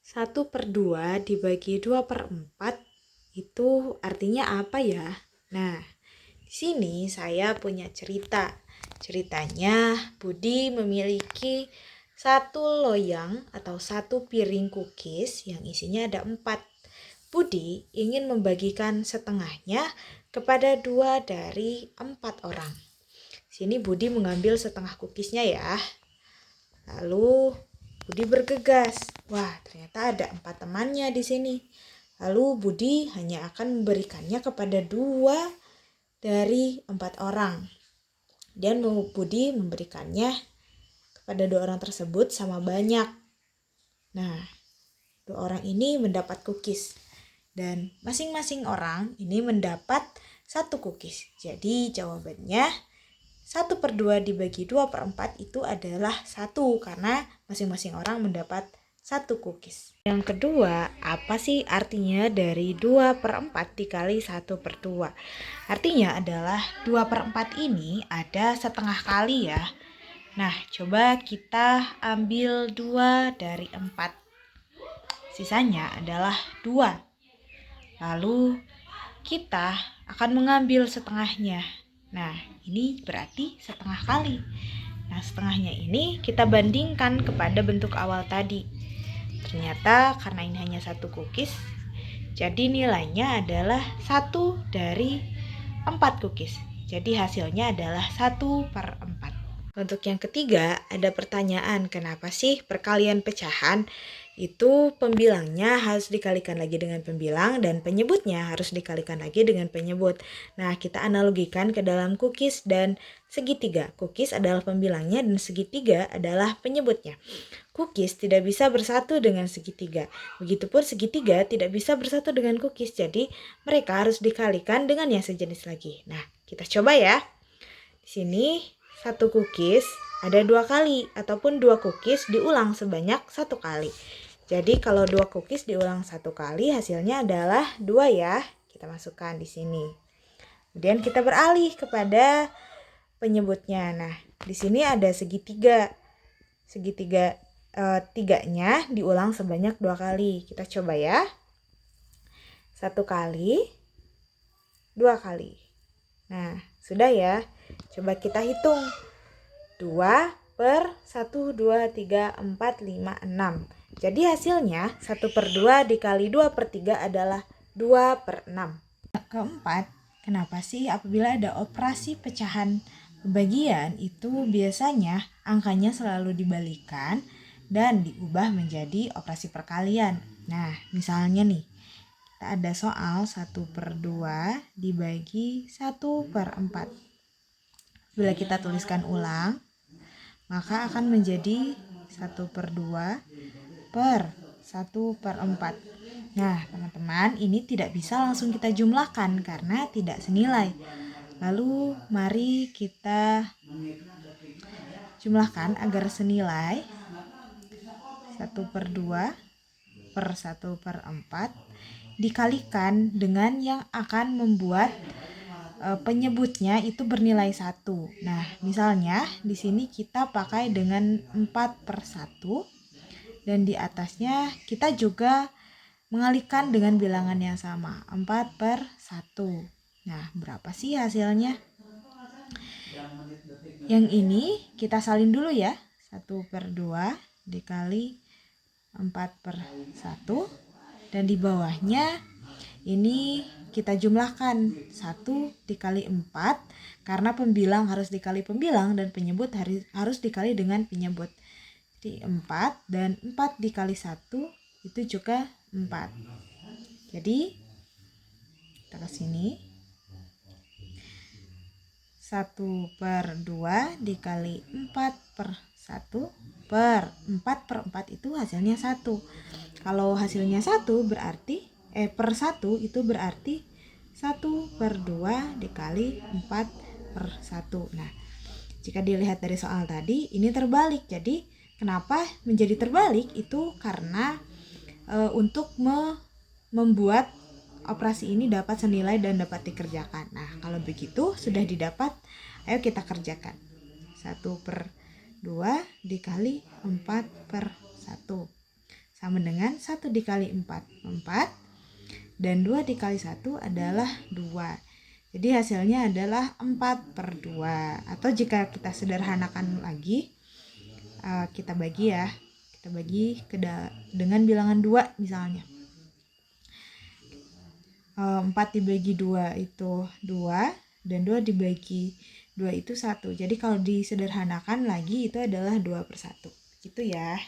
1/2 dibagi 2/4 itu artinya apa ya? Nah, di sini saya punya cerita. Ceritanya Budi memiliki satu loyang atau satu piring cookies yang isinya ada 4. Budi ingin membagikan setengahnya kepada 2 dari 4 orang. Sini Budi mengambil setengah cookiesnya ya. Lalu Budi bergegas. Wah, ternyata ada 4 temannya di sini. Lalu Budi hanya akan memberikannya kepada 2 dari 4 orang. Dan Budi memberikannya kepada 2 orang tersebut sama banyak. Nah, 2 orang ini mendapat cookies. Dan masing-masing orang ini mendapat 1 cookies. Jadi jawabannya 1/2 dibagi 2/4 itu adalah 1 karena masing-masing orang mendapat 1 cookies. Yang kedua, apa sih artinya dari 2/4 dikali 1/2? Artinya adalah 2/4 ini ada setengah kali ya. Nah, coba kita ambil 2 dari 4. Sisanya adalah 2. Lalu kita akan mengambil setengahnya. Nah, ini berarti setengah kali. Nah, setengahnya ini kita bandingkan kepada bentuk awal tadi. Ternyata karena ini hanya 1 cookies, jadi nilainya adalah 1 dari 4 cookies. Jadi hasilnya adalah 1/4. Untuk yang ketiga, ada pertanyaan, kenapa sih perkalian pecahan itu pembilangnya harus dikalikan lagi dengan pembilang dan penyebutnya harus dikalikan lagi dengan penyebut. Nah, kita analogikan ke dalam cookies dan segitiga. Cookies adalah pembilangnya dan segitiga adalah penyebutnya. Cookies tidak bisa bersatu dengan segitiga. Begitupun segitiga tidak bisa bersatu dengan cookies. Jadi, mereka harus dikalikan dengan yang sejenis lagi. Nah, kita coba ya. Di sini 1 cookies ada 2 kali ataupun 2 cookies diulang sebanyak 1 kali. Jadi kalau 2 cookies diulang 1 kali hasilnya adalah 2 ya. Kita masukkan di sini. Kemudian kita beralih kepada penyebutnya. Nah, di sini ada segitiga. Tiganya diulang sebanyak 2 kali. Kita coba ya. 1 kali, 2 kali. Nah, sudah ya. Coba kita hitung. 2 per 1, 2, 3, 4, 5, 6. Jadi hasilnya 1/2 dikali 2/3 adalah 2/6. Keempat, kenapa sih apabila ada operasi pecahan pembagian itu biasanya angkanya selalu dibalikan dan diubah menjadi operasi perkalian. Nah, misalnya nih, kita ada soal 1/2 dibagi 1/4. Bila kita tuliskan ulang, maka akan menjadi 1/2 per 1/4. Nah, teman-teman, ini tidak bisa langsung kita jumlahkan karena tidak senilai. Lalu, mari kita jumlahkan agar senilai. 1/2 per 1/4 dikalikan dengan yang akan membuat penyebutnya itu bernilai 1. Nah, misalnya di sini kita pakai dengan 4/1 dan di atasnya kita juga mengalihkan dengan bilangan yang sama, 4/1. Nah, berapa sih hasilnya? Yang ini kita salin dulu ya. 1/2 dikali 4/1 dan di bawahnya ini kita jumlahkan 1 dikali 4 karena pembilang harus dikali pembilang dan penyebut harus dikali dengan penyebut. Jadi 4 dan 4 dikali 1 itu juga 4. Jadi kita ke sini 1/2 dikali 4/1 per 4/4 itu hasilnya 1. Kalau hasilnya 1 berarti per 1 itu berarti 1/2 dikali 4/1. Nah, jika dilihat dari soal tadi ini terbalik. Jadi kenapa menjadi terbalik? Itu karena untuk membuat operasi ini dapat senilai dan dapat dikerjakan. Nah, kalau begitu sudah didapat, ayo kita kerjakan. 1/2 dikali 4/1. sama dengan 1 dikali 4, 4. Dan 2 dikali 1 adalah 2. Jadi hasilnya adalah 4/2. Atau jika kita sederhanakan lagi, kita bagi ya. Kita bagi dengan bilangan 2 misalnya. 4 dibagi 2 itu 2, dan 2 dibagi 2 itu 1. Jadi kalau disederhanakan lagi itu adalah 2/1. Gitu ya.